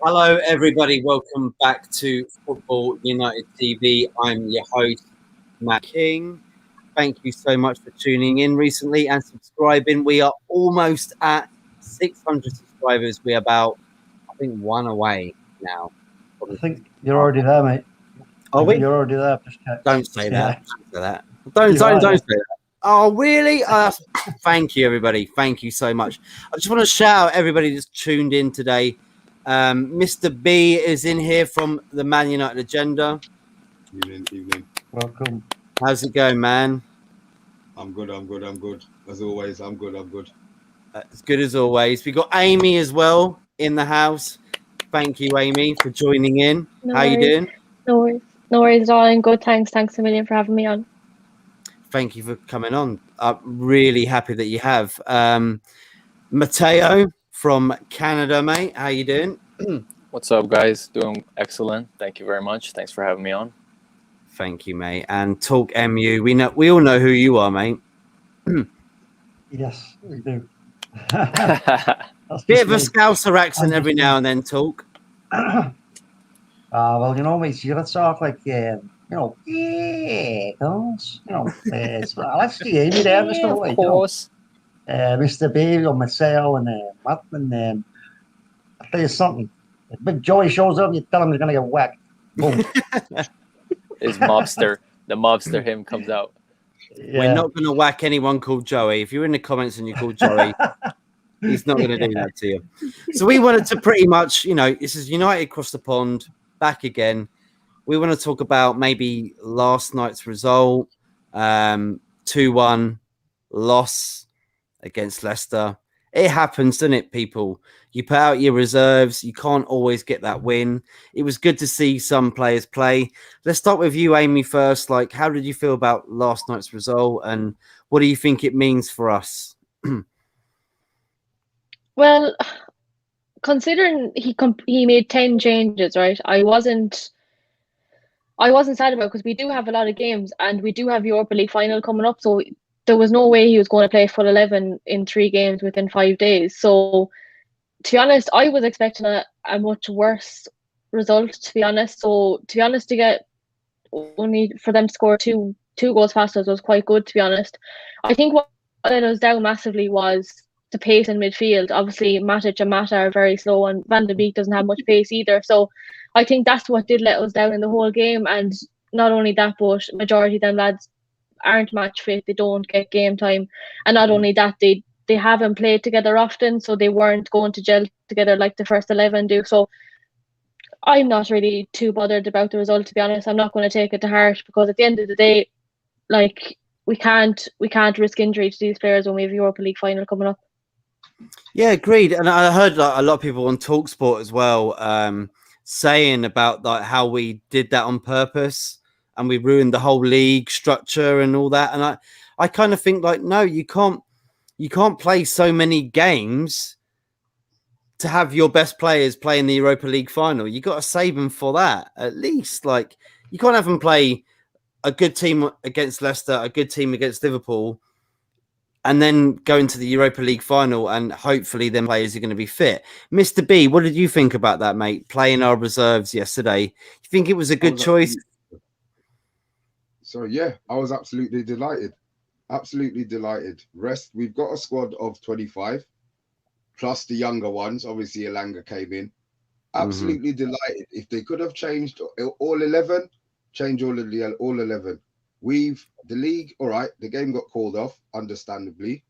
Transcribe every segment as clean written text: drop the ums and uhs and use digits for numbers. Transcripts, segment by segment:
Hello, everybody. Welcome back to Football United TV. I'm your host, Matt King. Thank you so much for tuning in recently and subscribing. We are almost at 600 subscribers. We're about, I think, one away now. I think you're already there, mate. Are we? You're already there. Just checked. Don't say that. Yeah. Don't say that. Don't say that. Oh, really? Thank you, everybody. Thank you so much. I just want to shout out everybody that's tuned in today. Mr. B is in here from the Man United Agenda. Evening. Welcome. How's it going, man? I'm good. As always, I'm good. As good as always. We got Amy as well in the house. Thank you, Amy, for joining in. How you doing? No worries at all. I'm good. Thanks a million for having me on. Thank you for coming on. I'm really happy that you have. Matteo from Canada, mate. How you doing? What's up, guys? Doing excellent. Thank you very much. Thanks for having me on. Thank you, mate. And Talk MU. We all know who you are, mate. Yes, we do. Bit of a Scouser accent every now and then, Talk. Well, you know, mate, you gotta talk like, yeah, guys, let's see Amy there, Mr. White. Of course. Mr. B or Matteo and Matt, and I'll tell you something. If Big Joey shows up, you tell him he's gonna get whacked. Boom. The mobster him comes out. Yeah. We're not going to whack anyone called Joey. If you're in the comments and you call Joey, he's not going to do that to you. So we wanted to pretty much, this is United across the pond, back again. We want to talk about maybe last night's result, 2-1 loss against Leicester. It happens, doesn't it, people? You put out your reserves. You can't always get that win. It was good to see some players play. Let's start with you, Amy, first. Like, how did you feel about last night's result, and what do you think it means for us? Well, considering he made 10 changes, right? I wasn't sad about it because we do have a lot of games and we do have Europa League Final coming up, so there was no way he was going to play full 11 in 3 games within 5 days. So, to be honest, I was expecting a much worse result, to be honest. So, to be honest, to get only for them to score two goals past us was quite good, to be honest. I think what let us down massively was the pace in midfield. Obviously, Matic and Mata are very slow, and Van de Beek doesn't have much pace either. So, I think that's what did let us down in the whole game. And not only that, but majority of them lads aren't match fit. They don't get game time, and not only that, they haven't played together often, so they weren't going to gel together like the first 11 do. So I'm not really too bothered about the result, to be honest. I'm not going to take it to heart because at the end of the day, like we can't risk injury to these players when we have Europa League Final coming up. Yeah, agreed. And I heard a lot of people on TalkSport as well saying about how we did that on purpose and we ruined the whole league structure and all that. And I kind of think no, you can't play so many games to have your best players play in the Europa League Final. You got to save them for that, at least. Like, you can't have them play a good team against Leicester, a good team against Liverpool, and then go into the Europa League Final and hopefully them players are going to be fit. Mr. B, what did you think about that, mate? Playing our reserves yesterday. You think it was a good choice? So, yeah, I was absolutely delighted. Absolutely delighted. Rest, we've got a squad of 25, plus the younger ones. Obviously, Elanga came in. Absolutely delighted. If they could have changed all 11, change all 11. The league, all right, the game got called off, understandably.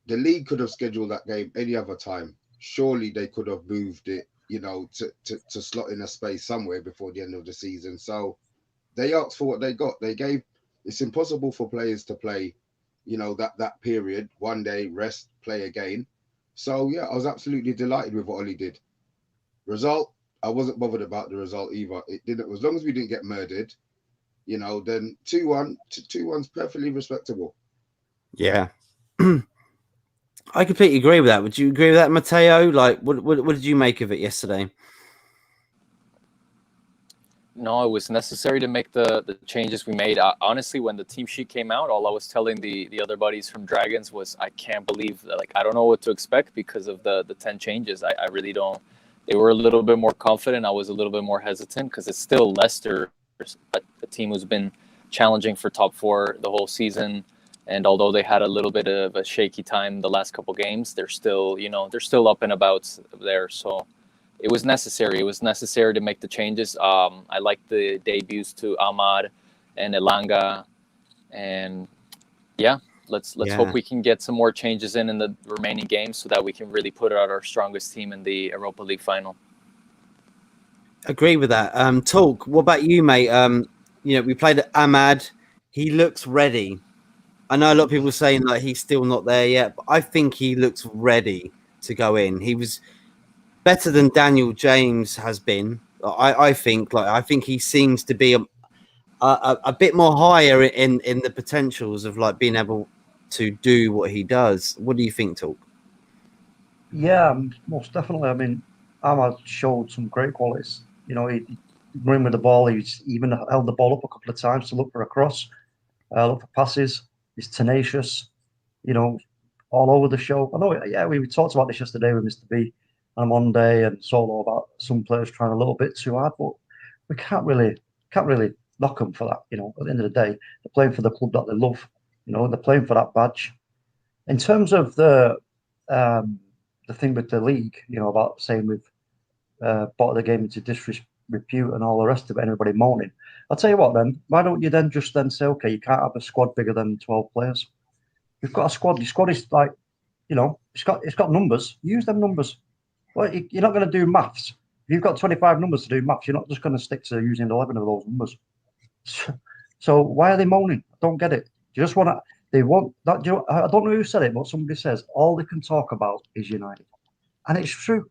The league could have scheduled that game any other time. Surely they could have moved it, to slot in a space somewhere before the end of the season. So they asked for what they got. It's impossible for players to play, that period, one day, rest, play again. So, yeah, I was absolutely delighted with what Oli did. Result, I wasn't bothered about the result either. It didn't, as long as we didn't get murdered, then 2-1's perfectly respectable. Yeah. I completely agree with that. Would you agree with that, Matteo? Like, what did you make of it yesterday? No, it was necessary to make the changes we made. Honestly, when the team sheet came out, all I was telling the other buddies from Dragons was I can't believe that. Like, I don't know what to expect because of the 10 changes. I really don't they were a little bit more confident. I was a little bit more hesitant because it's still Leicester, a team who's been challenging for top four the whole season. And although they had a little bit of a shaky time the last couple games, they're still, they're still up and about there. So it was necessary. It was necessary to make the changes. I like the debuts to Ahmad and Elanga, and yeah, let's hope we can get some more changes in the remaining games so that we can really put out our strongest team in the Europa League final. Agree with that. Talk. What about you, mate? We played Ahmad. He looks ready. I know a lot of people are saying like he's still not there yet, but I think he looks ready to go in. He was better than Daniel James has been. I think he seems to be a bit more higher in the potentials of like being able to do what he does. What do you think, Talk? Yeah, most definitely. I mean, Ahmad showed some great qualities. He running with the ball. He's even held the ball up a couple of times to look for a cross, look for passes. He's tenacious, all over the show. I know, yeah, we talked about this yesterday with Mr. B on Monday and Solo about some players trying a little bit too hard, but we can't really knock them for that. At the end of the day, they're playing for the club that they love. They're playing for that badge. In terms of the thing with the league, about saying we've brought the game into disrepute and all the rest of it, everybody moaning. I'll tell you what, then, why don't you then just say, okay, you can't have a squad bigger than 12 players. You've got a squad. Your squad is like, it's got numbers. Use them numbers. Well, you're not going to do maths. If you've got 25 numbers to do maths, you're not just going to stick to using 11 of those numbers. So why are they moaning? I don't get it. You just want to. They want that. I don't know who said it, but somebody says all they can talk about is United, and it's true.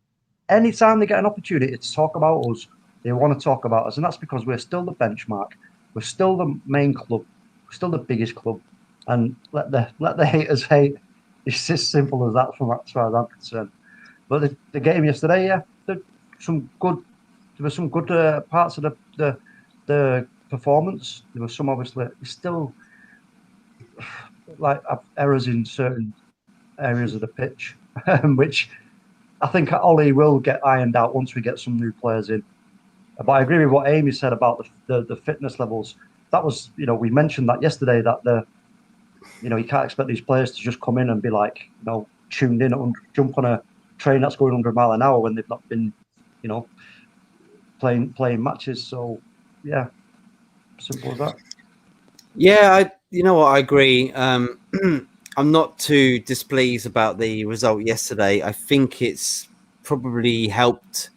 Anytime they get an opportunity to talk about us, they want to talk about us, and that's because we're still the benchmark. We're still the main club. We're still the biggest club, and let the haters hate. It's as simple as that, as far as I'm concerned. But the game yesterday, yeah, there were some good parts of the performance. There were some obviously still like errors in certain areas of the pitch, which I think Ollie will get ironed out once we get some new players in. But I agree with what Amy said about the fitness levels. That was, we mentioned that yesterday, that you can't expect these players to just come in and be like, tuned in and jump on a train that's going 100 miles an hour when they've not been, playing matches. So, yeah, simple as that. Yeah, I agree. I'm not too displeased about the result yesterday. I think it's probably helped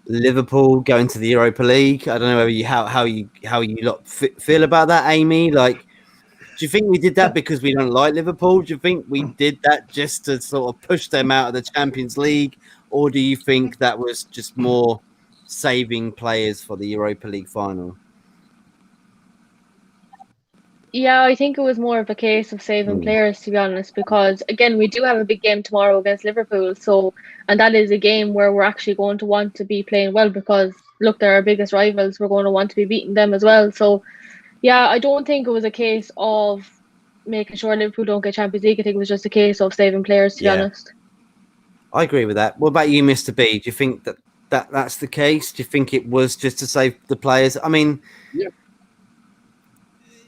Liverpool go into the Europa League. I don't know how you lot feel about that, Amy. Like, do you think we did that because we don't like Liverpool? Do you think we did that just to sort of push them out of the Champions League, or do you think that was just more saving players for the Europa League final? Yeah, I think it was more of a case of saving players, to be honest, because again, we do have a big game tomorrow against Liverpool. So, and that is a game where we're actually going to want to be playing well because look, they're our biggest rivals. We're going to want to be beating them as well. So, yeah, I don't think it was a case of making sure Liverpool don't get Champions League. I think it was just a case of saving players, to be honest. I agree with that. What about you, Mr. B? Do you think that's the case? Do you think it was just to save the players? I mean, yeah.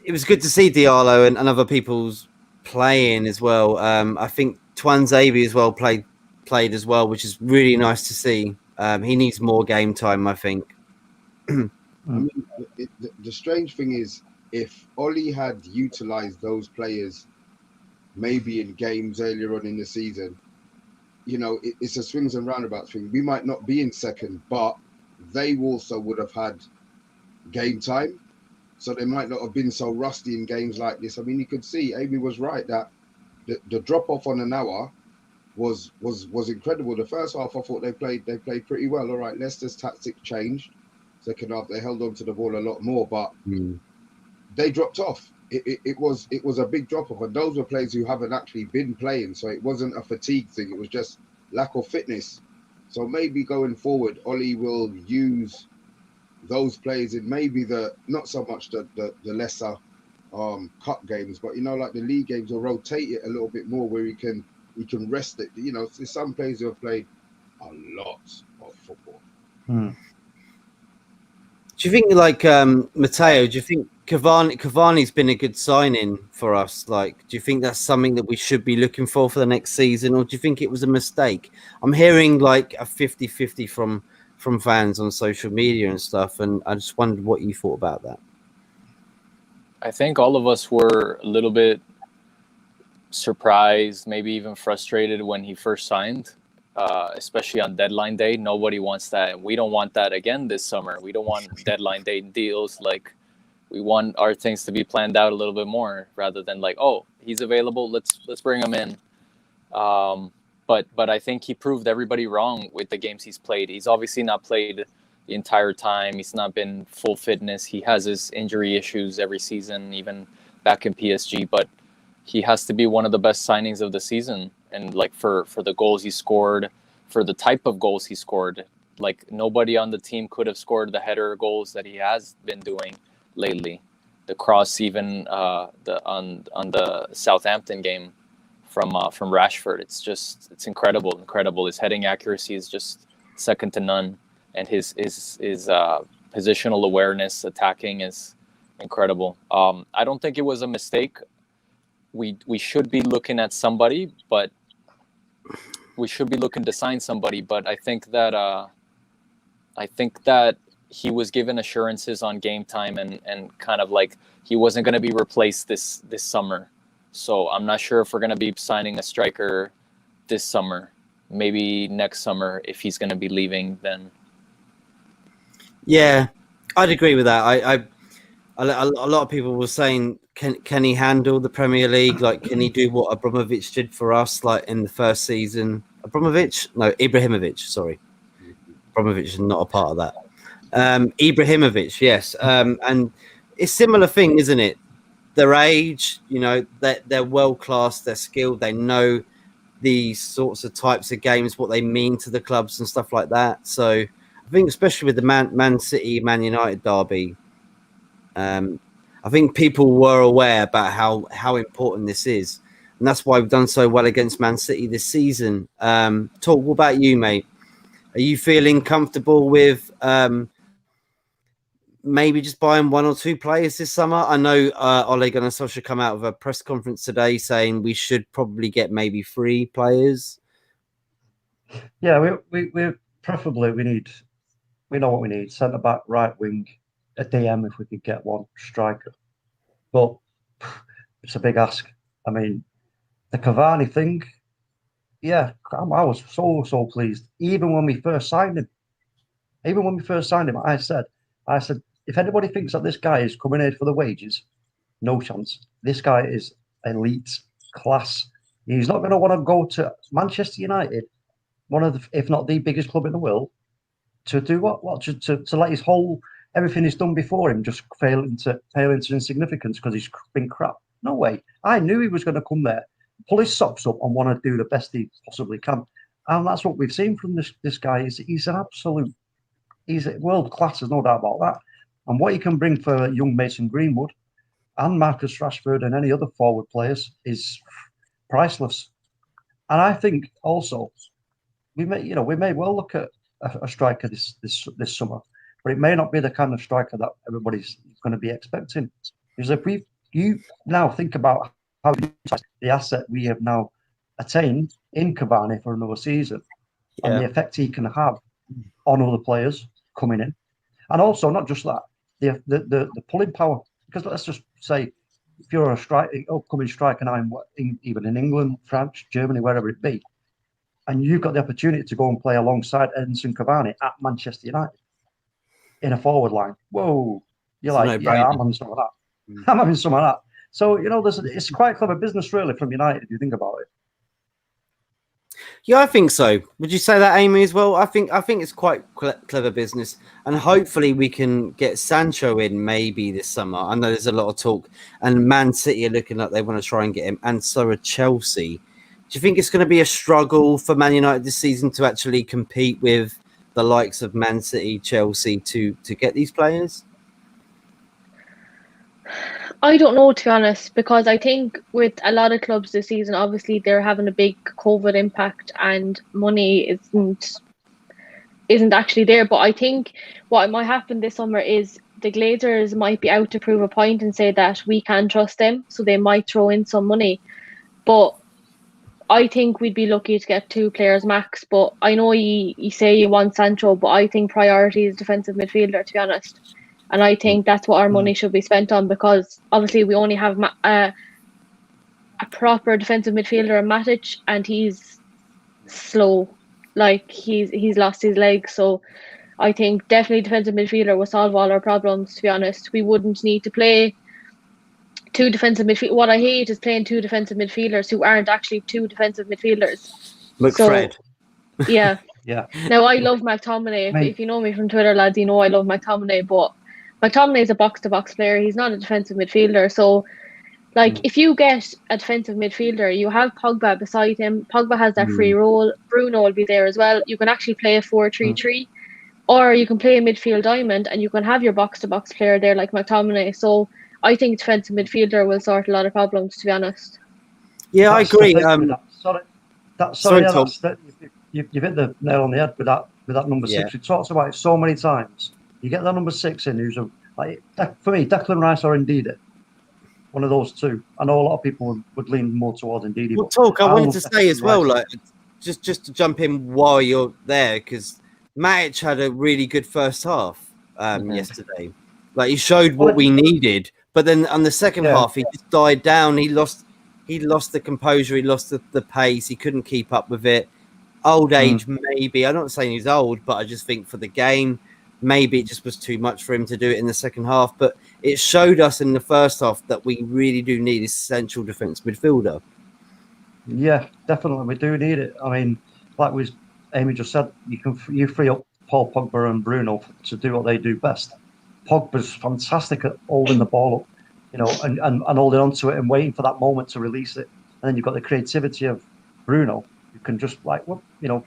It was good to see Diallo and other people's playing as well. I think Twanzebe as well played as well, which is really nice to see. He needs more game time, I think. I mean, the strange thing is, if Ollie had utilised those players maybe in games earlier on in the season, it's a swings and roundabouts thing. We might not be in second, but they also would have had game time. So they might not have been so rusty in games like this. I mean, you could see Amy was right that the drop off on an hour was incredible. The first half, I thought they played pretty well. All right, Leicester's tactic changed. Second half, they held on to the ball a lot more, but they dropped off. It was a big drop off, and those were players who haven't actually been playing. So it wasn't a fatigue thing. It was just lack of fitness. So maybe going forward, Ollie will use those players in maybe not so much the lesser cup games, but like the league games, will rotate it a little bit more where he can rest it. There's some players who have played a lot of football. Hmm. Do you think, like, Matteo, do you think Cavani's been a good signing for us? Like, do you think that's something that we should be looking for the next season, or do you think it was a mistake? I'm hearing like a 50-50 from fans on social media and stuff, and I just wondered what you thought about that. I think all of us were a little bit surprised, maybe even frustrated when he first signed, especially on deadline day. Nobody wants that. We don't want that again this summer. We don't want deadline day deals. Like, we want our things to be planned out a little bit more rather than like, oh, he's available, let's bring him in. But I think he proved everybody wrong with the games he's played. He's obviously not played the entire time. He's not been full fitness. He has his injury issues every season, even back in PSG. But he has to be one of the best signings of the season. And like for the goals he scored, for the type of goals he scored, like nobody on the team could have scored the header goals that he has been doing lately. The cross, even on the Southampton game from Rashford, it's incredible. His heading accuracy is just second to none, and his positional awareness, attacking, is incredible. I don't think it was a mistake. We should be looking at somebody, but we should be looking to sign somebody. But I think that he was given assurances on game time and kind of like he wasn't going to be replaced this summer. So I'm not sure if we're going to be signing a striker this summer. Maybe next summer if he's going to be leaving then. Yeah, I'd agree with that. A lot of people were saying, can he handle the Premier League? Like, can he do what Abramovich did for us, like in the first season? Ibrahimovic, sorry. Abramovich is not a part of that. Ibrahimovic, yes. And it's a similar thing, isn't it? Their age, they're world-class, they're skilled, they know these sorts of types of games, what they mean to the clubs and stuff like that. So I think especially with the Man City, Man United derby, I think people were aware about how important this is. And that's why we've done so well against Man City this season. What about you, mate? Are you feeling comfortable with maybe just buying one or two players this summer? I know Ole Gunnar Solskjaer come out of a press conference today saying we should probably get maybe 3 players. Yeah, we preferably we know what we need: centre back, right wing, a DM if we could get one, striker. But it's a big ask. I mean, the Cavani thing, yeah, I was so pleased. Even when we first signed him, I said, if anybody thinks that this guy is coming in for the wages, no chance. This guy is elite class. He's not going to want to go to Manchester United, one of the, if not the biggest club in the world, to do what? To let his whole everything he's done before him just pale into insignificance because he's been crap. No way. I knew he was going to come there, pull his socks up, and want to do the best he possibly can. And that's what we've seen from this guy. He's world class. There's no doubt about that. And what he can bring for young Mason Greenwood and Marcus Rashford and any other forward players is priceless. And I think also we may well look at a striker this summer, but it may not be the kind of striker that everybody's going to be expecting. Because if you now think about how the asset we have now attained in Cavani for another season, and the effect he can have on other players coming in, and also not just that, the pulling power. Because let's just say, if you're upcoming striker now, even in England, France, Germany, wherever it be, and you've got the opportunity to go and play alongside Edinson Cavani at Manchester United in a forward line, whoa, you're like, yeah, I'm having some of that. I'm having some of that. So, it's quite clever business, really, from United, if you think about it. Yeah, I think so. Would you say that, Amy, as well? I think it's quite clever business, and hopefully we can get Sancho in maybe this summer. I know there's a lot of talk, and Man City are looking like they want to try and get him, and so are Chelsea. Do you think it's going to be a struggle for Man United this season to actually compete with the likes of Man City, Chelsea to get these players? I don't know, to be honest, because I think with a lot of clubs this season, obviously they're having a big COVID impact and money isn't actually there. But I think what might happen this summer is the Glazers might be out to prove a point and say that we can trust them, so they might throw in some money. But I think we'd be lucky to get 2 players max. But I know you say you want Sancho, but I think priority is defensive midfielder, to be honest. And I think that's what our money should be spent on, because obviously we only have a proper defensive midfielder in Matic, and he's slow. Like he's lost his legs. So I think definitely defensive midfielder will solve all our problems, to be honest. We wouldn't need to play 2 defensive midfielders. What I hate is playing 2 defensive midfielders who aren't actually 2 defensive midfielders. McFred. So, yeah. Yeah. Now, I love McTominay. If you know me from Twitter, lads, you know I love McTominay. But McTominay is a box-to-box player. He's not a defensive midfielder. So, like, if you get a defensive midfielder, you have Pogba beside him. Pogba has that free role. Bruno will be there as well. You can actually play a 4-3-3. Or you can play a midfield diamond, and you can have your box-to-box player there like McTominay. So I think defensive midfielder will sort a lot of problems, to be honest. Yeah, I agree. You've hit the nail on the head with that number 6. We talked about it so many times. You get that number 6 in, who's for me, Declan Rice or Ndidi. One of those 2. I know a lot of people would lean more towards Ndidi. Well, I wanted to say as well, like, just to jump in while you're there, because Matic had a really good first half yesterday. Like, he showed what we needed, but then on the second half, he just died down. He lost the composure. He lost the pace. He couldn't keep up with it. Old age, maybe. I'm not saying he's old, but I just think for the game, maybe it just was too much for him to do it in the second half. But it showed us in the first half that we really do need a central defence midfielder. Yeah, definitely. We do need it. I mean, like Amy just said, you free up Paul Pogba and Bruno to do what they do best. Pogba's fantastic at holding the ball up, and holding onto it and waiting for that moment to release it. And then you've got the creativity of Bruno, who can just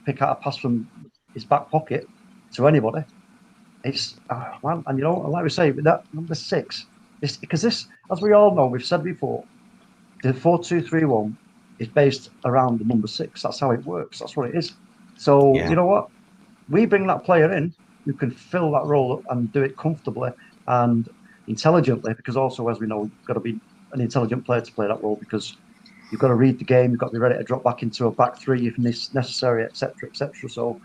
pick out a pass from his back pocket to anybody. It's man, and like we say, with that number 6, because this, as we all know, we've said before, the 4-2-3-1 is based around the number 6. That's how it works. That's what it is. So you know what? We bring that player in who can fill that role up and do it comfortably and intelligently, because also, as we know, you've got to be an intelligent player to play that role, because you've got to read the game, you've got to be ready to drop back into a back 3 if necessary, etc., etc. So,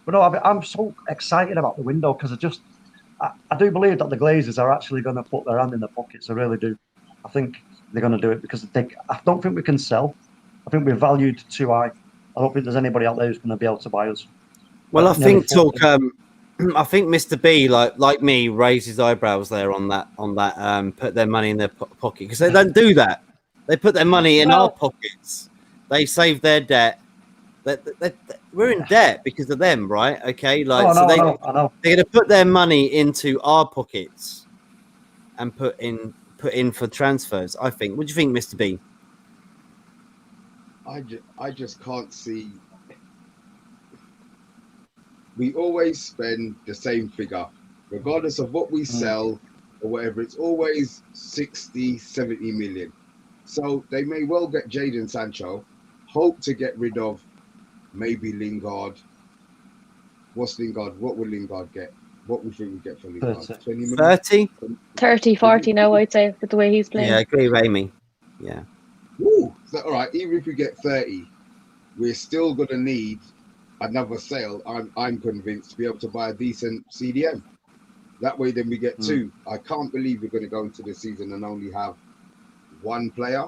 but no, I'm so excited about the window, because I do believe that the Glazers are actually going to put their hand in their pockets. I really do. I think they're going to do it, because I don't think we can sell. I think we're valued too high. I don't think there's anybody out there who's going to be able to buy us. Well, I think I think Mr. B, like me, raised his eyebrows there on that. Put their money in their pocket, because they don't do that. They put their money in our pockets. They save their debt. We're in debt because of them, right? Okay, they're going to put their money into our pockets and put in for transfers, I think. What do you think, Mr. B? I just can't see. We always spend the same figure, regardless of what we sell or whatever. It's always 60, 70 million. So they may well get Jadon Sancho, hope to get rid of maybe Lingard. What's Lingard? What will Lingard get? What would we get for Lingard? 20 million? 30? 30, 40 now, I'd say, with the way he's playing. Yeah, I agree with Amy. Yeah. Ooh, so, all right, even if we get 30, we're still going to need another sale, I'm convinced, to be able to buy a decent CDM. That way, then we get 2. I can't believe we're going to go into the season and only have 1 player.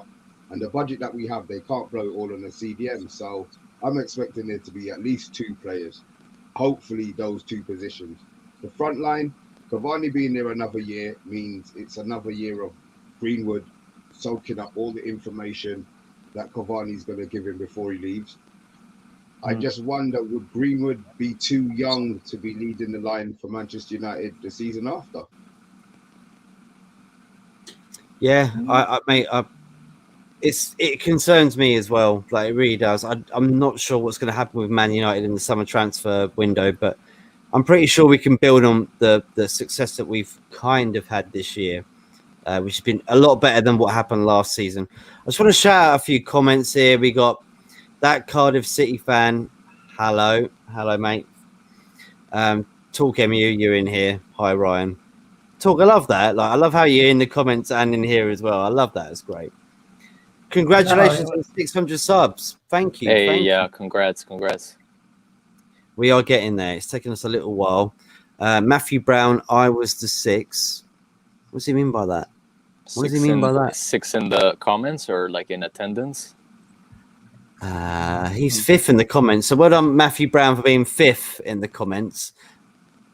And the budget that we have, they can't blow it all on a CDM. So I'm expecting there to be at least 2 players. Hopefully, those 2 positions. The front line, Cavani being there another year means it's another year of Greenwood soaking up all the information that Cavani's going to give him before he leaves. I just wonder, would Greenwood be too young to be leading the line for Manchester United the season after? Yeah, it concerns me as well. Like, it really does. I'm not sure what's going to happen with Man United in the summer transfer window, but I'm pretty sure we can build on the success that we've kind of had this year, which has been a lot better than what happened last season. I just want to shout out a few comments here. We got that Cardiff City fan. Hello, mate. Talk MU, you're in here. Hi, Ryan. Talk, I love that. Like, I love how you're in the comments and in here as well. I love that. It's great. Congratulations on 600 subs. Thank you. Hey, Thank yeah, you. congrats. We are getting there. It's taken us a little while. Matthew Brown, I was the 6. What does he mean by that? What does he mean by that? 6 in the comments or like in attendance? He's 5th in the comments. So well done, Matthew Brown, for being 5th in the comments.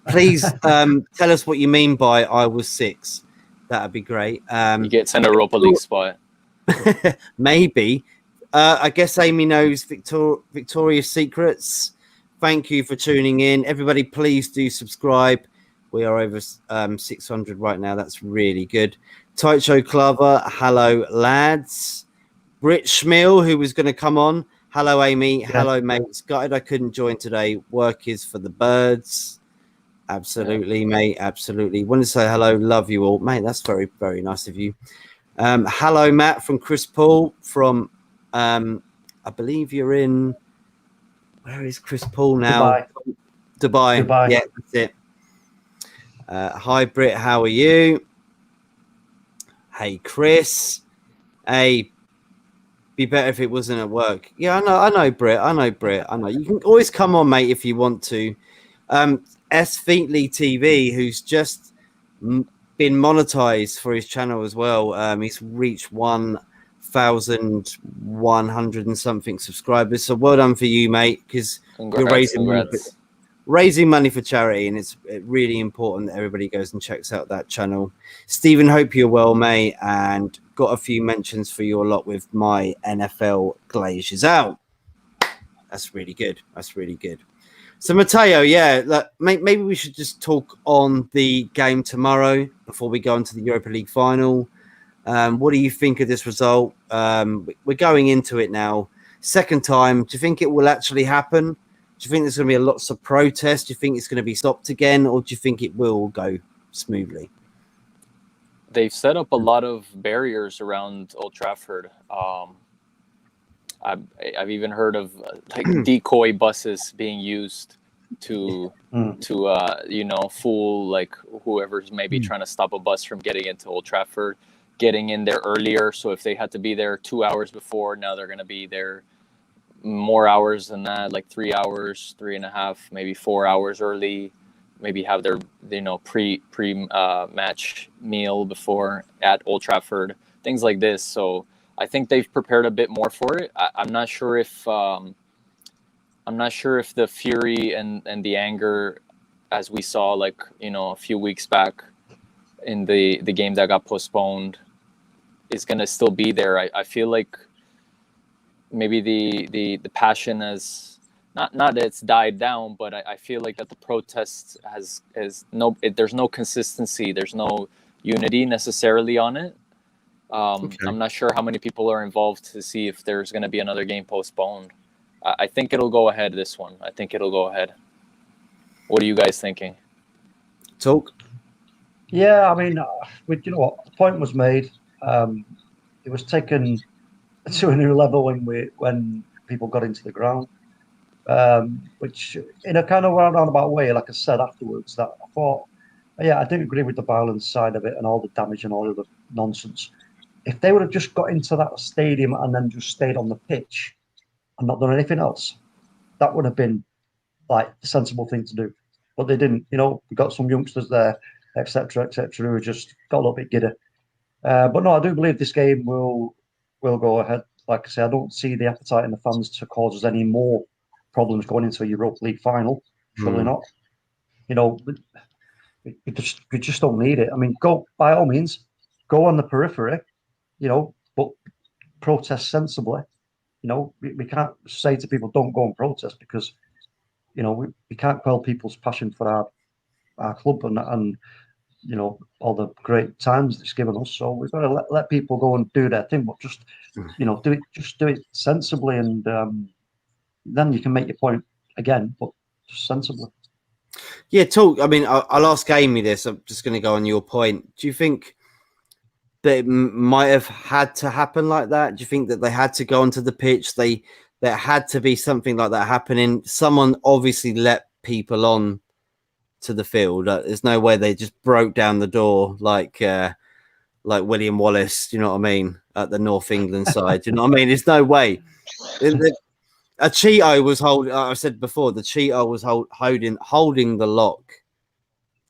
Please tell us what you mean by I was 6. That'd be great. You get sent a Europa League spot. Maybe. I guess Amy knows Victoria's Secrets. Thank you for tuning in. Everybody, please do subscribe. We are over 600 right now. That's really good. Tight Show Clover. Hello, lads. Brit Schmiel, who was going to come on. Hello, Amy. Yeah. Hello, mates. Gutted I couldn't join today. Work is for the birds. Absolutely, mate. Absolutely. Want to say hello. Love you all. Mate, that's very, very nice of you. Hello, Matt, from Chris Paul. From, I believe you're in... Where is Chris Paul now? Dubai. Yeah, that's it. Hi, Brit. How are you? Hey, Chris. Hey, be better if it wasn't at work. Yeah, I know, Brit. I know. You can always come on, mate, if you want to. S. Featley TV, who's just been monetized for his channel as well. He's reached 1,100 and something subscribers. So well done for you, mate, because you're raising money for charity, and it's really important that everybody goes and checks out that channel. Stephen, hope you're well, mate, and got a few mentions for your lot with my NFL Glaciers out. That's really good. So, Matteo, yeah, maybe we should just talk on the game tomorrow before we go into the Europa League Final. What do you think of this result? We're going into it now. Second time, do you think it will actually happen? Do you think there's going to be lots of protests? Do you think it's going to be stopped again? Or do you think it will go smoothly? They've set up a lot of barriers around Old Trafford. I've even heard of like decoy buses being used to fool like whoever's maybe trying to stop a bus from getting into Old Trafford, getting in there earlier. So if they had to be there 2 hours before, now they're going to be there more hours than that, like 3 hours, 3.5, maybe 4 hours early, maybe have their pre match meal before at Old Trafford, things like this. So I think they've prepared a bit more for it. I'm not sure if the fury and the anger, as we saw a few weeks back in the game that got postponed, is going to still be there. I feel like maybe the passion has not that it's died down, but I feel like that the protests there's no consistency, there's no unity necessarily on it. Okay. I'm not sure how many people are involved to see if there's going to be another game postponed. I think it'll go ahead, this one. I think it'll go ahead. What are you guys thinking? Talk. Yeah, I mean, you know what? The point was made. It was taken to a new level when people got into the ground, which in a kind of roundabout way, like I said afterwards, that I thought, yeah, I do agree with the violence side of it and all the damage and all the nonsense. If they would have just got into that stadium and then just stayed on the pitch and not done anything else, that would have been like the sensible thing to do. But they didn't. We got some youngsters there, etc., who just got a little bit giddy. But no, I do believe this game will go ahead. Like I say, I don't see the appetite in the fans to cause us any more problems going into a Europa League final. Surely not. We just don't need it. I mean, go by all means, go on the periphery, but protest sensibly. We can't say to people, don't go and protest, because, we can't quell people's passion for our club and all the great times it's given us. So we've got to let people go and do their thing, but just, do it sensibly, and then you can make your point again, but just sensibly. Yeah, talk. I mean, I'll ask Amy this. I'm just going to go on your point. Do you think that it might have had to happen like that? Do you think that they had to go onto the pitch? There had to be something like that happening. Someone obviously let people on to the field. There's no way they just broke down the door like William Wallace. Do you know what I mean? At the North England side. Do you know what I mean? There's no way. A Cheeto was holding. I said before, the Cheeto was holding the lock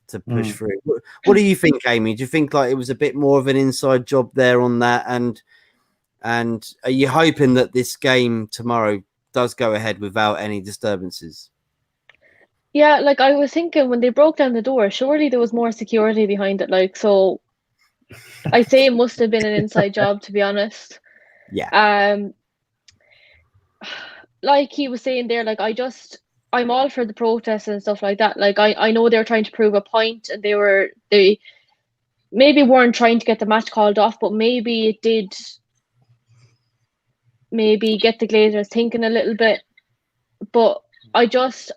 to push through. What do you think, Amy? Do you think like it was a bit more of an inside job there on that? And are you hoping that this game tomorrow does go ahead without any disturbances? Yeah, like I was thinking when they broke down the door, surely there was more security behind it. Like, so I'd say it must have been an inside job, to be honest. Yeah. Like he was saying there, like I'm all for the protests and stuff like that. Like I know they're trying to prove a point, and they maybe weren't trying to get the match called off, but maybe it did maybe get the Glazers thinking a little bit. But I'm just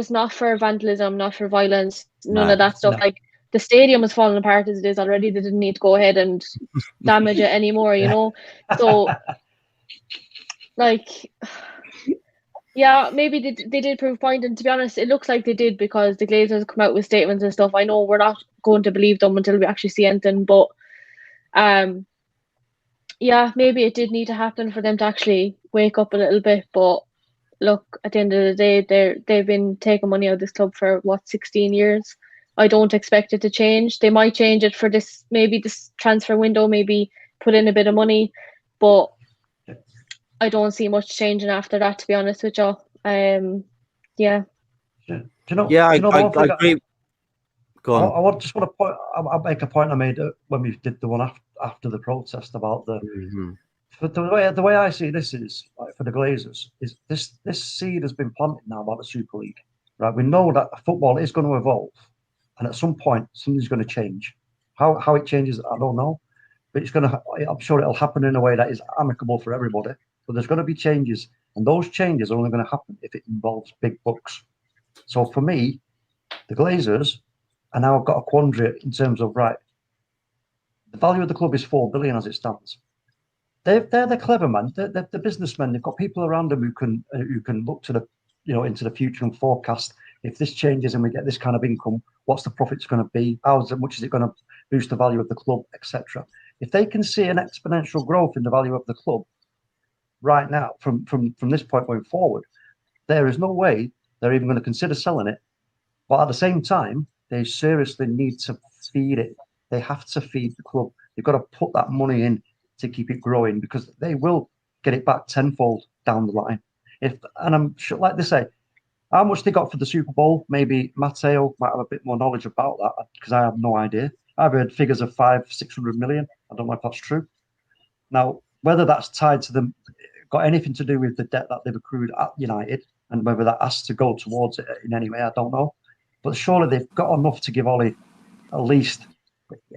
not for vandalism, not for violence, none of that stuff. No. Like the stadium is falling apart as it is already. They didn't need to go ahead and damage it anymore, you know. So like, yeah, maybe they did prove point, and to be honest, it looks like they did because the Glazers come out with statements and stuff. I know we're not going to believe them until we actually see anything, but yeah, maybe it did need to happen for them to actually wake up a little bit. But look, at the end of the day, they've been taking money out of this club for 16 years. I don't expect it to change. They might change it for this transfer window, maybe put in a bit of money, but I don't see much changing after that, to be honest with you. Yeah. Do you know? Yeah, do you know I agree. Go on. I just want to point. I'll make a point I made when we did the one after the protest about the. But the way I see this is like, for the Glazers is this seed has been planted now about the Super League, right? We know that football is going to evolve, and at some point something's going to change. How it changes, I don't know, but it's going to. I'm sure it'll happen in a way that is amicable for everybody. But there's going to be changes, and those changes are only going to happen if it involves big bucks. So for me, the Glazers, and now I've got a quandary in terms of right. The value of the club is $4 billion as it stands. They're the clever man. They're the businessmen. They've got people around them who can look to the into the future and forecast if this changes and we get this kind of income, what's the profits going to be? How much is it going to boost the value of the club, etc. If they can see an exponential growth in the value of the club right now from this point going forward, there is no way they're even going to consider selling it. But at the same time, they seriously need to feed it. They have to feed the club. They've got to put that money in to keep it growing because they will get it back tenfold down the line. And I'm sure, like they say, how much they got for the Super Bowl, maybe Matteo might have a bit more knowledge about that because I have no idea. I've heard figures of 500-600 million. I don't know if that's true. Now, whether that's tied to them, got anything to do with the debt that they've accrued at United and whether that has to go towards it in any way, I don't know. But surely they've got enough to give Ollie at least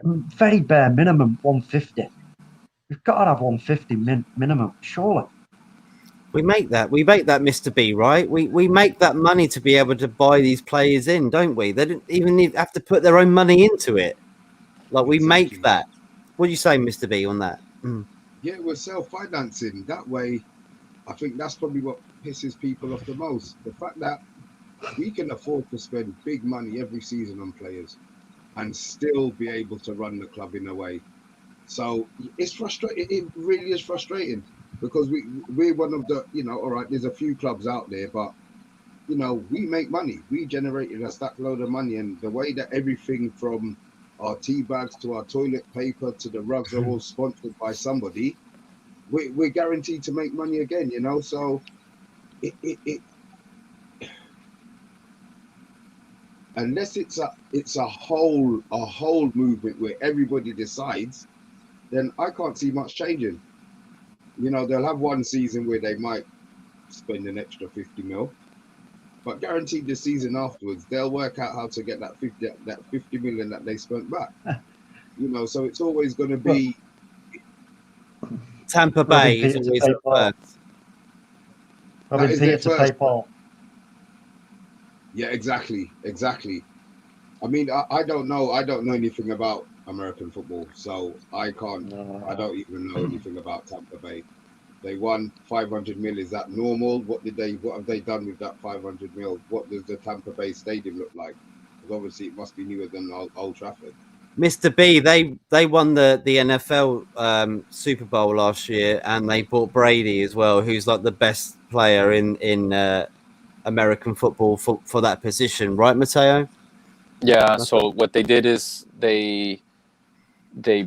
very bare minimum 150. We've got to have 150 minimum, surely. We make that, Mr. B, right? We make that money to be able to buy these players in, don't we? They don't even have to put their own money into it. Like we make that. What do you say, Mr. B, on that? Yeah, we're self-financing. That way, I think that's probably what pisses people off the most. The fact that we can afford to spend big money every season on players and still be able to run the club in a way. So it's frustrating. It really is frustrating because we're one of the, all right, there's a few clubs out there, but, we make money. We generated a stack load of money. And the way that everything from our tea bags to our toilet paper to the rugs are all sponsored by somebody, we're guaranteed to make money again, So it unless it's a whole movement where everybody decides, then I can't see much changing. They'll have one season where they might spend an extra 50 mil, but guaranteed the season afterwards, they'll work out how to get that 50 million that they spent back. So it's always going to be Tampa Bay is always up first. Robin Peter to pay Paul. Yeah, exactly. I mean, I don't know anything about American football, so I can't. I don't even know anything about Tampa Bay. They won 500 mil. Is that normal? What have they done with that 500 mil? What does the Tampa Bay Stadium look like? obviously it must be newer than Old Trafford. Mr. B, they won the NFL Super Bowl last year, and they bought Brady as well, who's like the best player in American football for that position, right, Matteo? Yeah. So what they did is they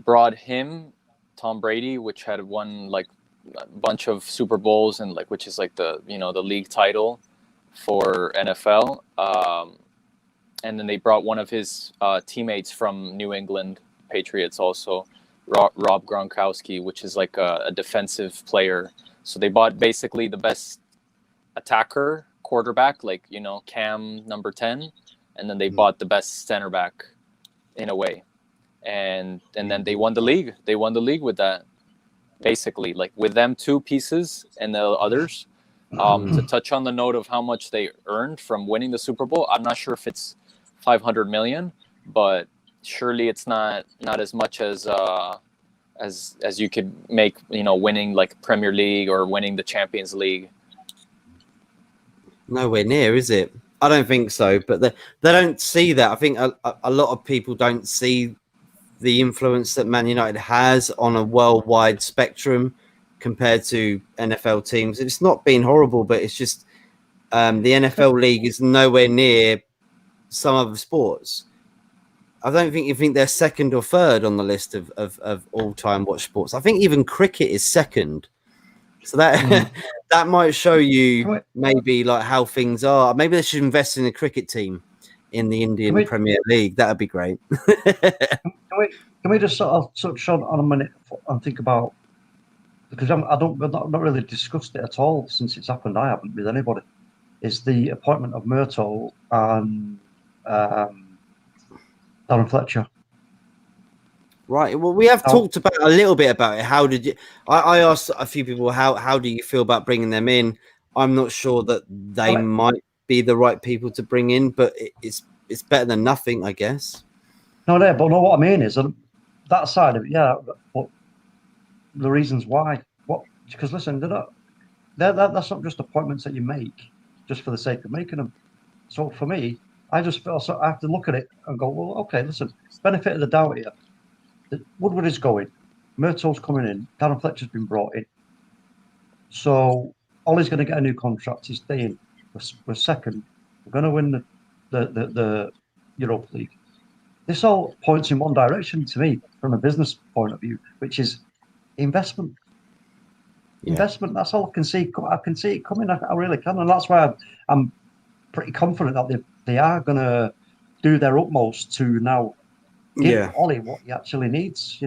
brought him, Tom Brady, which had won like a bunch of Super Bowls and like which is like the the league title for NFL. And then they brought one of his teammates from New England Patriots also, Rob Gronkowski, which is like a defensive player. So they bought basically the best attacker quarterback, like Cam number 10, and then they bought the best center back in a way, and then they won the league. They won the league with that, basically, like with them two pieces and the others. To touch on the note of how much they earned from winning the Super Bowl, I'm not sure if it's 500 million, but surely it's not as much as you could make, winning like Premier League or winning the Champions League. Nowhere near, is it? I don't think so, but they don't see that. I think a lot of people don't see the influence that Man United has on a worldwide spectrum compared to NFL teams. It's not being horrible, but it's just the NFL league is nowhere near some other sports. I don't think you think they're second or third on the list of all-time watch sports. I think even cricket is second. So that that might show you maybe like how things are. Maybe they should invest in a cricket team in the Indian Premier League. That would be great. Can we just sort of touch on a minute and think about, because I've not really discussed it at all since it's happened. I haven't with anybody. Is the appointment of Myrtle and Darren Fletcher. Right. Well, we have talked about a little bit about it. How did you? I asked a few people how do you feel about bringing them in? I'm not sure that they might be the right people to bring in, but it's better than nothing, I guess. No, but no. What I mean is that side of it, yeah. But the reasons why, because listen, that's not just appointments that you make just for the sake of making them. So for me, I just feel I have to look at it and go, well, okay, listen, benefit of the doubt here. Woodward is going, Myrtle's coming in, Darren Fletcher's been brought in. So Ollie's going to get a new contract. He's staying. We're second. We're going to win the Europa League. This all points in one direction to me from a business point of view, which is investment. Yeah. Investment. That's all I can see. I can see it coming. I really can, and that's why I'm pretty confident that they are going to do their utmost to now give Ollie what he actually needs.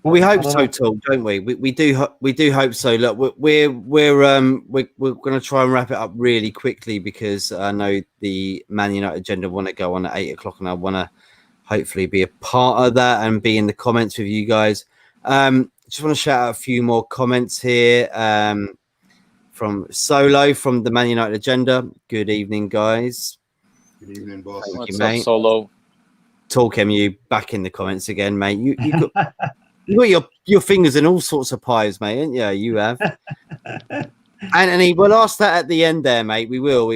Well, we hope so, Tom, don't we? We do hope so. Look, we're going to try and wrap it up really quickly because I know the Man United agenda want to go on at 8:00, and I want to hopefully be a part of that and be in the comments with you guys. Just want to shout out a few more comments here from Solo from the Man United agenda. Good evening, guys. Good evening, boss. What's up, Solo? Talk MU back in the comments again, mate. You got your fingers in all sorts of pies, mate, ain't you? You have. Anthony, we'll ask that at the end there, mate. We will,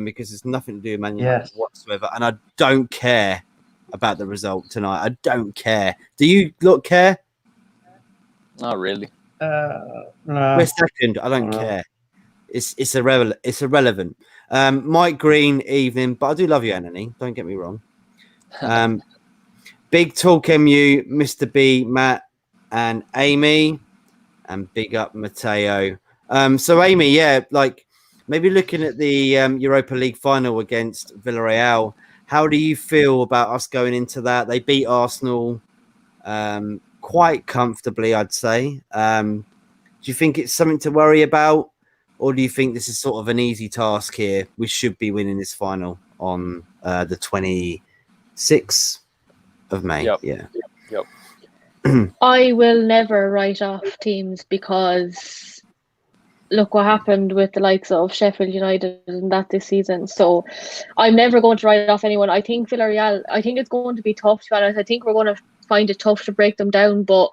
because it's nothing to do with Man United whatsoever. And I don't care about the result tonight. I don't care. Do you care? Not really. No. We're second. I don't care. It's irrelevant. Mike Green, evening. But I do love you, Anthony. Don't get me wrong. Big Talk MU, Mr. B, Matt, and Amy, and big up Matteo. So Amy, maybe looking at the Europa League final against Villareal, how do you feel about us going into that? They beat Arsenal quite comfortably, I'd say. Do you think it's something to worry about, or do you think this is sort of an easy task here? We should be winning this final on the 26th of May. Yep. I will never write off teams because look what happened with the likes of Sheffield United and that this season. So I'm never going to write off anyone. I think Villareal, I think it's going to be tough, to be honest. I think we're going to find it tough to break them down, but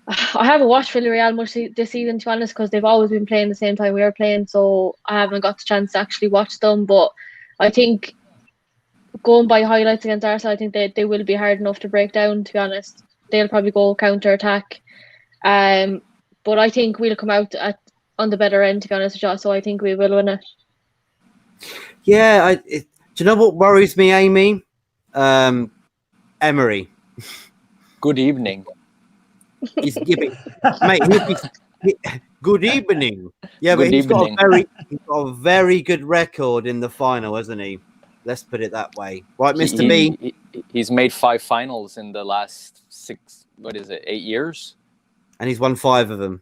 I haven't watched Villareal much this season, to be honest, because they've always been playing the same time we are playing, so I haven't got the chance to actually watch them. But I think going by highlights against Arsenal, I think they will be hard enough to break down, to be honest. They'll probably go counter-attack. But I think we'll come out on the better end, to be honest with you, so I think we will win it. Yeah, do you know what worries me, Amy? Emery. Good evening. He's giving, mate. Good evening. Yeah, Good but he's got evening. he's got a very good record in the final, hasn't he? Let's put it that way, right, Mr. B? He's made 5 finals in the last 8 years, And he's won 5 of them.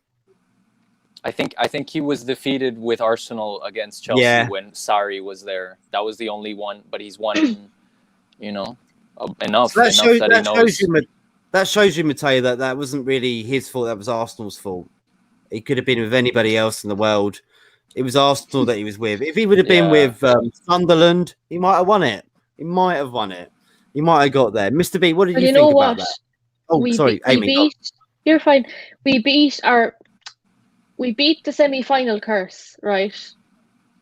I think he was defeated with Arsenal against Chelsea when Sarri was there. That was the only one, but he's won, enough. So that shows you, Matteo, that wasn't really his fault. That was Arsenal's fault. He could have been with anybody else in the world. It was Arsenal that he was with. If he would have been with Sunderland, he might have won it. He might have got there. Mr. B, what did you think about that? Oh, sorry, Amy. You're fine. We beat the semi-final curse, right?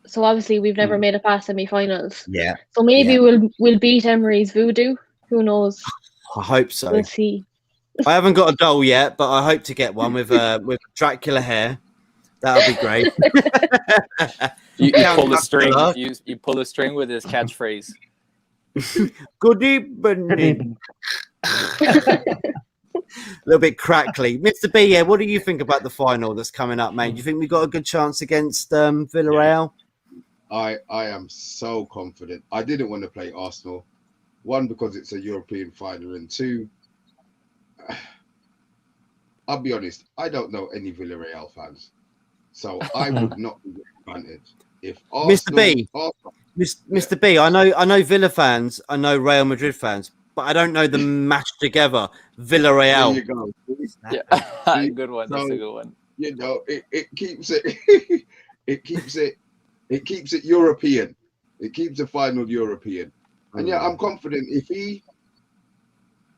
So obviously we've never made it past semi-finals. Yeah. So maybe we'll beat Emery's voodoo. Who knows? I hope so. We'll see. I haven't got a doll yet, but I hope to get one with Dracula hair. That'll be great. you pull the string. You pull the string with his catchphrase. Good evening. A little bit crackly. Mr. B, yeah, what do you think about the final that's coming up, mate? Do you think we got a good chance against Villareal? I am so confident. I didn't want to play Arsenal. 1, because it's a European final, and 2, I'll be honest, I don't know any Villareal fans. So I would not be granted if Arsenal, Mr. B, I know Villa fans, I know Real Madrid fans, but I don't know them mashed together. Villareal. There you go. Yeah, good one. That's a good one. It keeps it. it keeps it European. It keeps the final European. And yeah, I'm confident. If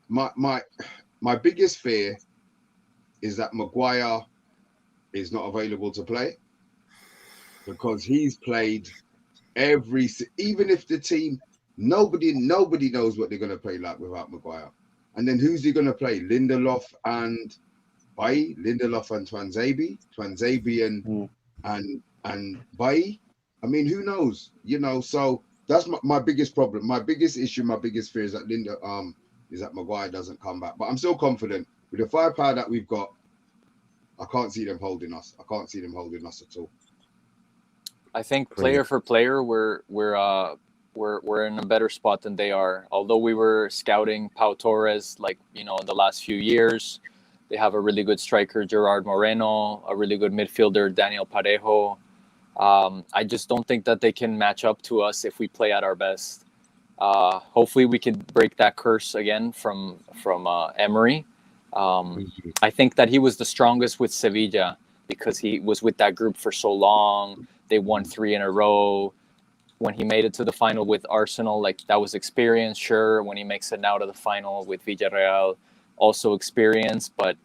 my biggest fear is that Maguire is not available to play, because he's played even if the team, nobody knows what they're going to play like without Maguire. And then who's he going to play? Lindelof and Bailly, Lindelof and Twanzebe and Bailly. I mean, who knows? So that's my biggest problem. My biggest issue, my biggest fear is that Maguire doesn't come back. But I'm still confident with the firepower that we've got. I can't see them holding us. I can't see them holding us at all. I think player for player, we're in a better spot than they are. Although we were scouting Pau Torres, in the last few years, they have a really good striker, Gerard Moreno, a really good midfielder, Daniel Parejo. I just don't think that they can match up to us if we play at our best. Hopefully, we can break that curse again from Emery. I think that he was the strongest with Sevilla because he was with that group for so long. They won 3 in a row. When he made it to the final with Arsenal, that was experience, sure. When he makes it now to the final with Villareal, also experience, but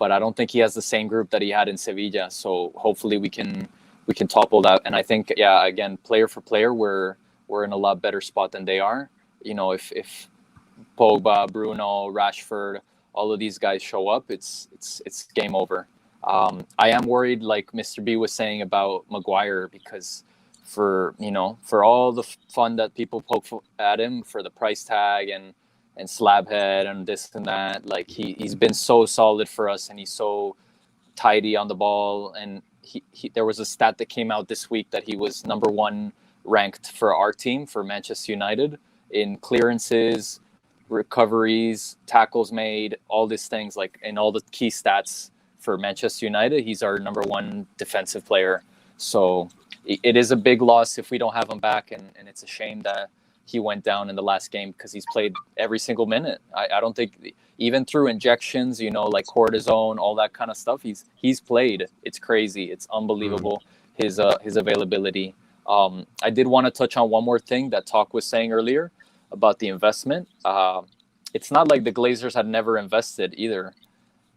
I don't think he has the same group that he had in Sevilla. So hopefully we can topple that. And I think, again, player for player, we're in a lot better spot than they are. If Pogba, Bruno, Rashford, all of these guys show up, it's game over. I am worried, like Mr. B was saying about Maguire, because for all the fun that people poke at him for the price tag and slabhead and this and that, he's been so solid for us, and he's so tidy on the ball. And he there was a stat that came out this week that he was number 1 ranked for our team, for Manchester United, in clearances, recoveries, tackles made, all these things, in all the key stats for Manchester United. He's our number 1 defensive player. So it is a big loss if we don't have him back, and it's a shame that he went down in the last game, because he's played every single minute. I don't think, even through injections, like cortisone, all that kind of stuff, he's played. It's crazy. It's unbelievable, his availability. I did want to touch on one more thing that Talk was saying earlier about the investment. It's not like the Glazers had never invested either.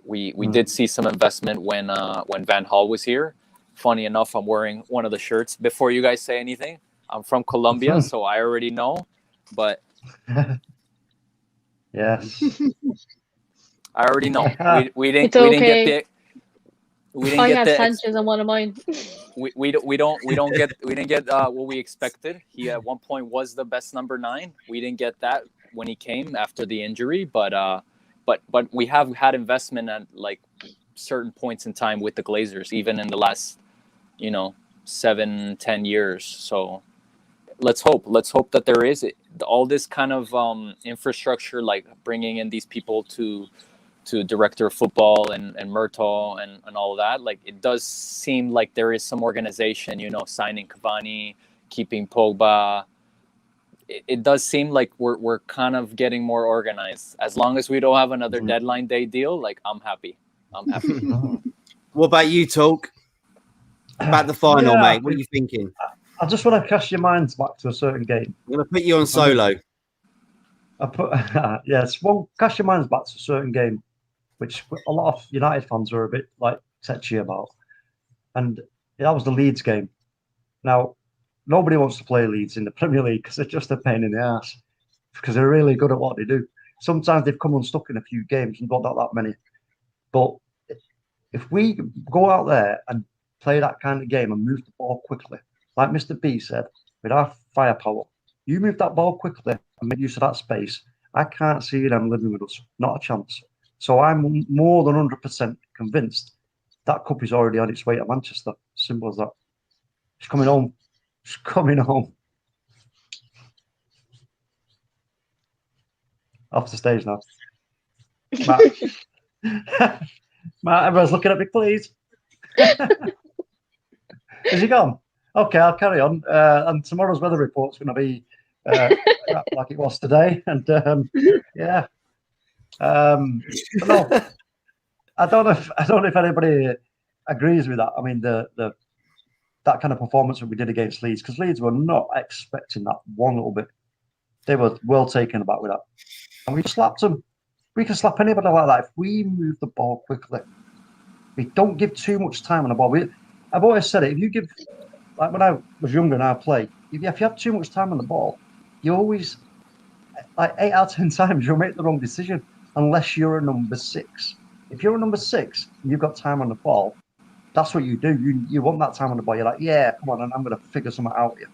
We did see some investment when Van Gaal was here. Funny enough, I'm wearing one of the shirts. Before you guys say anything, I'm from Colombia, so I already know. But Yes. I already know. We It's didn't okay. get I have Sanchez on one of mine. we didn't get what we expected. He at one point was the best number 9. We didn't get that when he came after the injury, but we have had investment at like certain points in time with the Glazers, even in the last 7-10 years. So let's hope that there is all this kind of infrastructure, like bringing in these people to director of football and Murtaugh and all of that. Like, it does seem like there is some organization, signing Cavani, keeping Pogba. It does seem like we're kind of getting more organized. As long as we don't have another deadline day deal, like, I'm happy. What about you, Talk? About the final, mate. What are you thinking? I just want to cast your minds back to a certain game. I'm going to put you on solo. Yes, well, cast your minds back to a certain game, which a lot of United fans are a bit like touchy about. And that was the Leeds game. Now, nobody wants to play Leeds in the Premier League because they're just a pain in the ass, because they're really good at what they do. Sometimes they've come unstuck in a few games and not that many. But if we go out there and play that kind of game and move the ball quickly, like Mr. B said, with our firepower, you move that ball quickly and make use of that space, I can't see them living with us. Not a chance. So I'm more than 100% convinced that cup is already on its way to Manchester. Simple as that. It's coming home. It's coming home. Off the stage now. Matt. Matt, everyone's looking at me, please. Is he gone? Okay, I'll carry on. And tomorrow's weather report's going to be like it was today. And yeah. No, I don't know if anybody agrees with that. I mean, that kind of performance that we did against Leeds, because Leeds were not expecting that one little bit. They were well taken aback with that, and we slapped them. We can slap anybody like that if we move the ball quickly. We don't give too much time on the ball. I've always said it. If you give, like when I was younger and I played, if you have too much time on the ball, you always, like 8 out of 10 times, you'll make the wrong decision unless you're a number 6. If you're a number 6 and you've got time on the ball, that's what you do. You want that time on the ball. You're like, yeah, come on, and I'm going to figure something out here.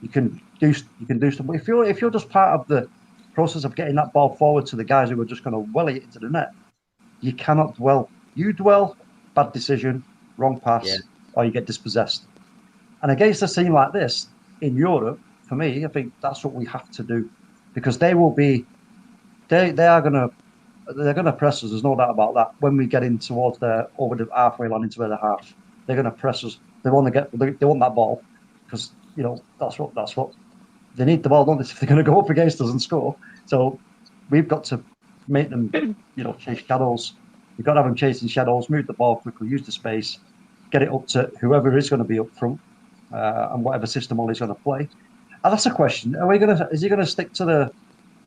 You can do stuff. But if you're just part of the process of getting that ball forward to the guys who are just going to well it into the net, you cannot dwell. You dwell, bad decision, wrong pass, or you get dispossessed. And against a team like this in Europe, for me, I think that's what we have to do, because they will be, they're going to press us. There's no doubt about that. When we get in towards over the halfway line into the half, they're going to press us. They want that ball, because that's what they need, the ball, don't they, if they're going to go up against us and score. So we've got to make them, chase shadows. We've got to have them chasing shadows, move the ball quickly, use the space, get it up to whoever is going to be up front, and whatever system Ollie's going to play. And that's a question. Is he going to stick to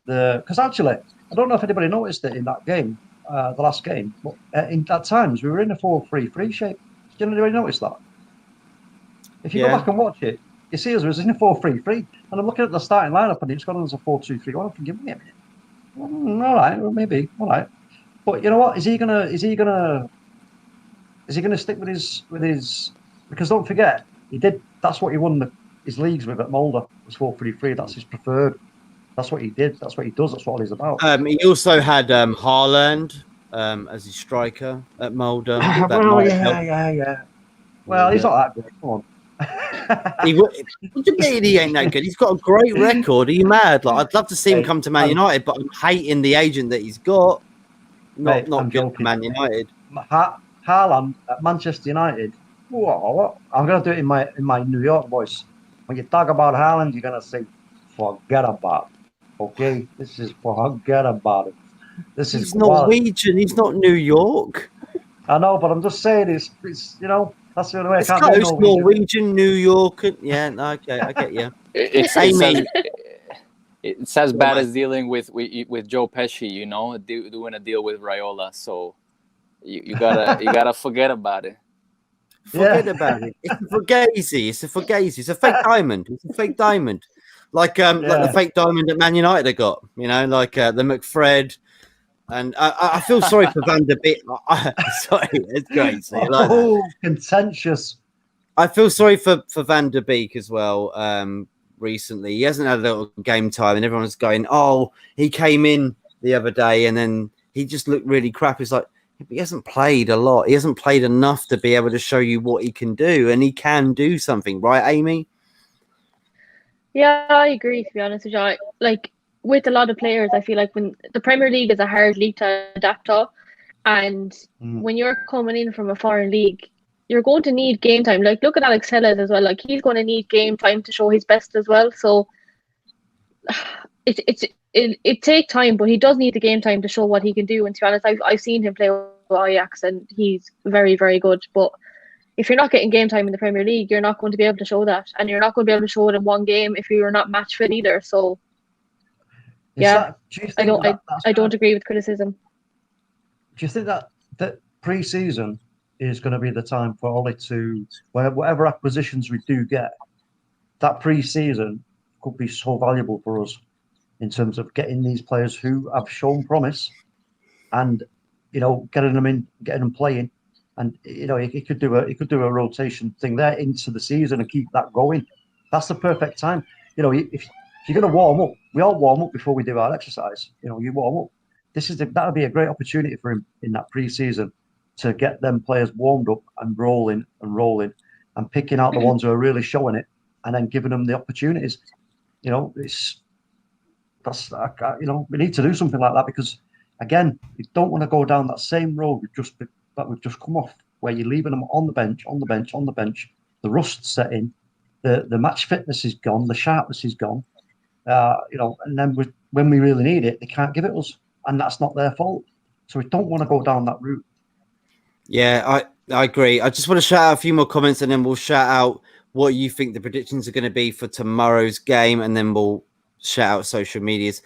the because actually, I don't know if anybody noticed it in that game, the last game, but at times we were in a 4-3-3 shape. Did anybody notice that? If you go back and watch it, you see us was in a 4-3-3, and I'm looking at the starting lineup and it's gone as a 4-2-3-1. I'm thinking, wait a minute. All right, well, maybe, all right. But you know what? Is he gonna stick with his? Because don't forget, he did. That's what he won his leagues with at Mulder. Was 4-3-3. That's his preferred. That's what he did. That's what he does. That's what he's about. He also had Haaland as his striker at Mulder. Yeah. Well, he's not that good. Come on. What do you mean he ain't that good? He's got a great record. Are you mad? Like, I'd love to see him come to Man United, but I'm hating the agent that he's got. Not good for Man United. Haaland at Manchester United. Whoa, I'm gonna do it in my New York voice. When you talk about Haaland, you're gonna say, "Forget about it." Okay, this is forget about it. He's Norwegian. He's not New York. I know, but I'm just saying it's that's the only way. I can't do Norwegian, New York. Yeah, okay, I get you. It's as bad as dealing with Joe Pesci, doing a deal with Raiola. So you gotta forget about it. Forget about it. It's a fugazi. It's a fugazi. It's a fake diamond. It's a fake diamond. Like the fake diamond that Man United have got. You know, like the McFred. And I feel sorry for Van der Beek. Sorry, it's great. So like contentious. I feel sorry for Van der Beek as well. Recently, he hasn't had a little game time, and everyone's going, "Oh, he came in the other day, and then he just looked really crap." It's like he hasn't played a lot. He hasn't played enough to be able to show you what he can do, and he can do something, right, Amy? Yeah, I agree. To be honest with you, like with a lot of players, I feel like when the Premier League is a hard league to adapt to, and when you're coming in from a foreign league, you're going to need game time. Like, look at Alex Telles as well. Like, he's going to need game time to show his best as well. So it takes time, but he does need the game time to show what he can do. And to be honest, I've seen him play with Ajax, and he's very, very good. But if you're not getting game time in the Premier League, you're not going to be able to show that, and you're not going to be able to show it in one game if you're not match fit either. So I don't agree with criticism. Do you think that pre-season is going to be the time for Ollie to, whatever acquisitions we do get, that pre-season could be so valuable for us in terms of getting these players who have shown promise, and getting them playing, and he could do a rotation thing there into the season and keep that going. That's the perfect time. If you're going to warm up, we all warm up before we do our exercise. You warm up. That would be a great opportunity for him in that pre-season to get them players warmed up and rolling and picking out the ones who are really showing it, and then giving them the opportunities. We need to do something like that, because again, you don't want to go down that same road that we've just come off, where you're leaving them on the bench. The rust's setting, the match fitness is gone, the sharpness is gone. And then when we really need it, they can't give it us, and that's not their fault. So we don't want to go down that route. Yeah, I agree. I just want to shout out a few more comments, and then we'll shout out what you think the predictions are going to be for tomorrow's game, and then we'll shout out social medias.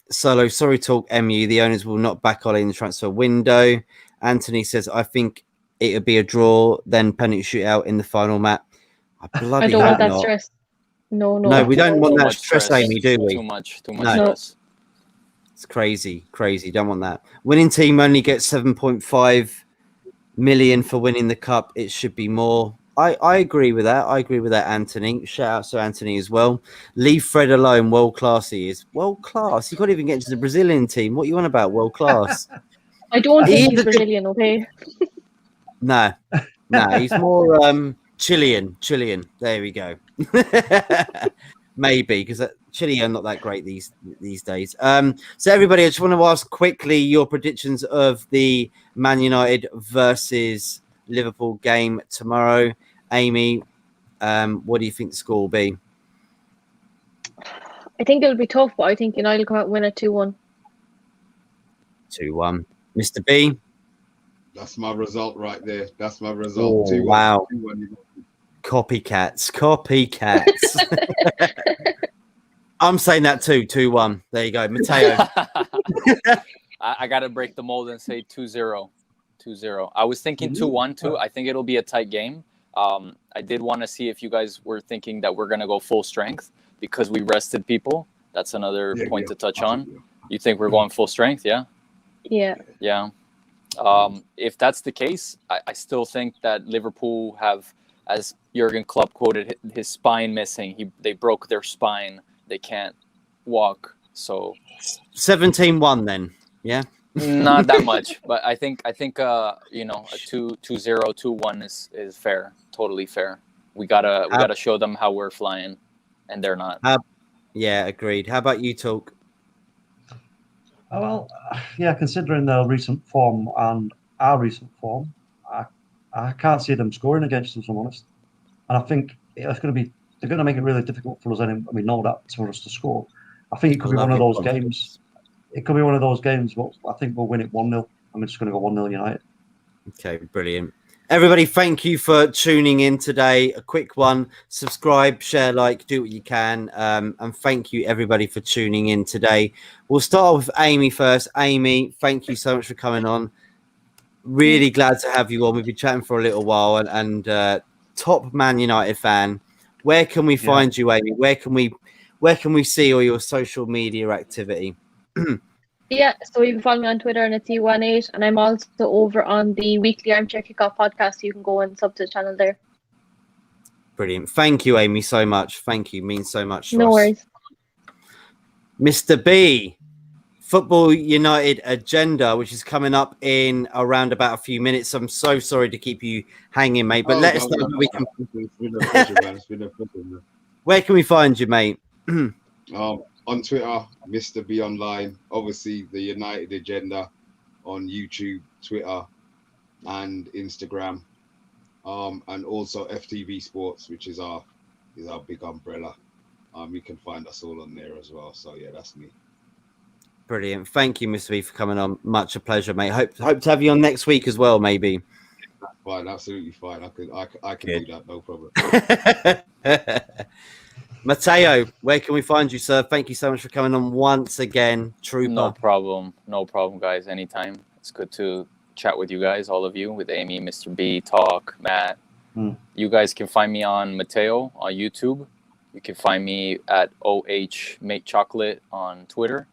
Solo, sorry talk, MU. The owners will not back Ollie in the transfer window. Anthony says, I think it would be a draw, then penalty shootout in the final match. I don't want that stress. No, we don't want that stress, Amy, do we? Too much stress. It's crazy. Don't want that. Winning team only gets 7.5 million for winning the cup. It should be more. I agree with that. Anthony. Shout out to Anthony as well. Leave Fred alone. World class he is. World class. He can't even get into the Brazilian team. What are you on about? World class. I don't think he's Brazilian, okay? No, he's more Chilean. There we go. Maybe, because Chile are not that great these days. So everybody, I just want to ask quickly your predictions of the Man United versus Liverpool game tomorrow. Amy, what do you think the score will be? I think it'll be tough, but I think United will come out and win at 2-1. 2-1. Mr. B? That's my result right there. That's my result. 2-1. Wow. 2-1. Copycats. I'm saying that too. 2-1. There you go. Mateo. I got to break the mold and say 2-0. 2-0. I was thinking 2-1 too. I think it'll be a tight game. I did want to see if you guys were thinking that we're going to go full strength because we rested people. That's another point to touch on. You think we're going full strength? Yeah. If that's the case, I still think that Liverpool have, as Jurgen Klopp quoted, his spine missing. They broke their spine. They can't walk. So 17-1 then. Yeah. Not that much, but I think a 2-0, 2-1 is fair. Totally fair. We gotta show them how we're flying, and they're not. Agreed. How about you, Talk? Well, considering their recent form and our recent form, I can't see them scoring against us, if I'm honest. And I think they're going to make it really difficult for us. And we know that for us to score. I think it could be one of those games. It could be one of those games, but I think we'll win it 1-0. I'm just going to go 1-0 United. Okay, brilliant. Everybody, thank you for tuning in today. A quick one. Subscribe, share, like, do what you can. And thank you, everybody, for tuning in today. We'll start with Amy first. Amy, thank you so much for coming on. Really glad to have you on. We've been chatting for a little while, and top Man United fan. Where can we find you, Amy? Where can we see all your social media activity? Yeah, so you can follow me on Twitter and it's E18, and I'm also over on the weekly Armchair Kickoff podcast, so you can go and sub to the channel there. Brilliant. Thank you, Amy, so much. Thank you. Means so much to No us. worries. Mr. B, Football United agenda, which is coming up in around about a few minutes. I'm so sorry to keep you hanging, mate, but let us know where we can. It's been a pleasure, man. It's been a pleasure, man. Where can we find you, mate? On Twitter, Mr. B Online. Obviously, the United agenda on YouTube, Twitter, and Instagram. And also FTV Sports, which is our big umbrella. You can find us all on there as well. So yeah, that's me. Brilliant. Thank you, Mr. B, for coming on. Much a pleasure, mate. Hope to have you on next week as well, maybe. That's fine, absolutely fine. I can do that, no problem. Matteo, where can we find you, sir? Thank you so much for coming on once again, Trooper. No problem, guys. Anytime. It's good to chat with you guys, all of you, with Amy, Mr. B, Talk, Matt. You guys can find me on Matteo on YouTube. You can find me at OH Make Chocolate on Twitter.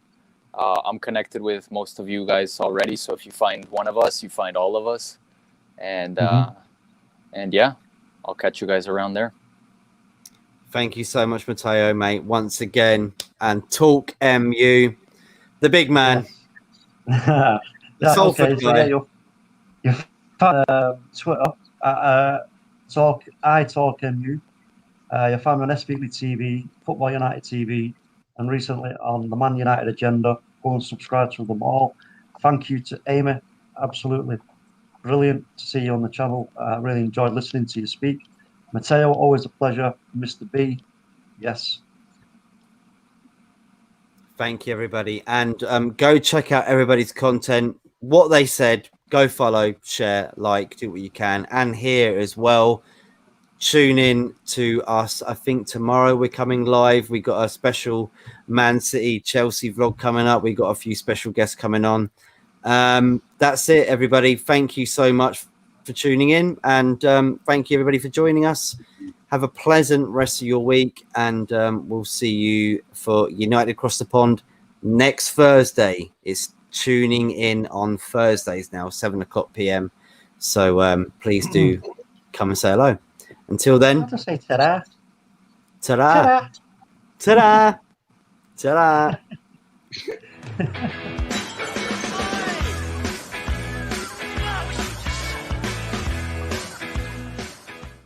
I'm connected with most of you guys already, so if you find one of us, you find all of us. And yeah, I'll catch you guys around there. Thank you so much, Matteo, mate, once again. And Talk MU, the big man. Yes. Okay, so yeah, you'll find Twitter at Talk MU. You'll find me on SVP TV, Football United TV, and recently on the Man United agenda. Go and subscribe to them all. Thank you to Amy. Absolutely brilliant to see you on the channel. I really enjoyed listening to you speak. Matteo, always a pleasure. Mr. B, yes. Thank you, everybody. And go check out everybody's content. What they said, go follow, share, like, do what you can. And here as well, tune in to us. I think tomorrow we're coming live. We got a special Man City Chelsea vlog coming up. We got a few special guests coming on. That's it, everybody. Thank you so much for tuning in, and thank you, everybody, for joining us. Have a pleasant rest of your week, and we'll see you for United Across the Pond next Thursday. It's tuning in on Thursdays now, 7:00 p.m. So please do come and say hello. Until then, I'll just say ta-da. Ta-da. Ta-da. Ta-da. Ta-da.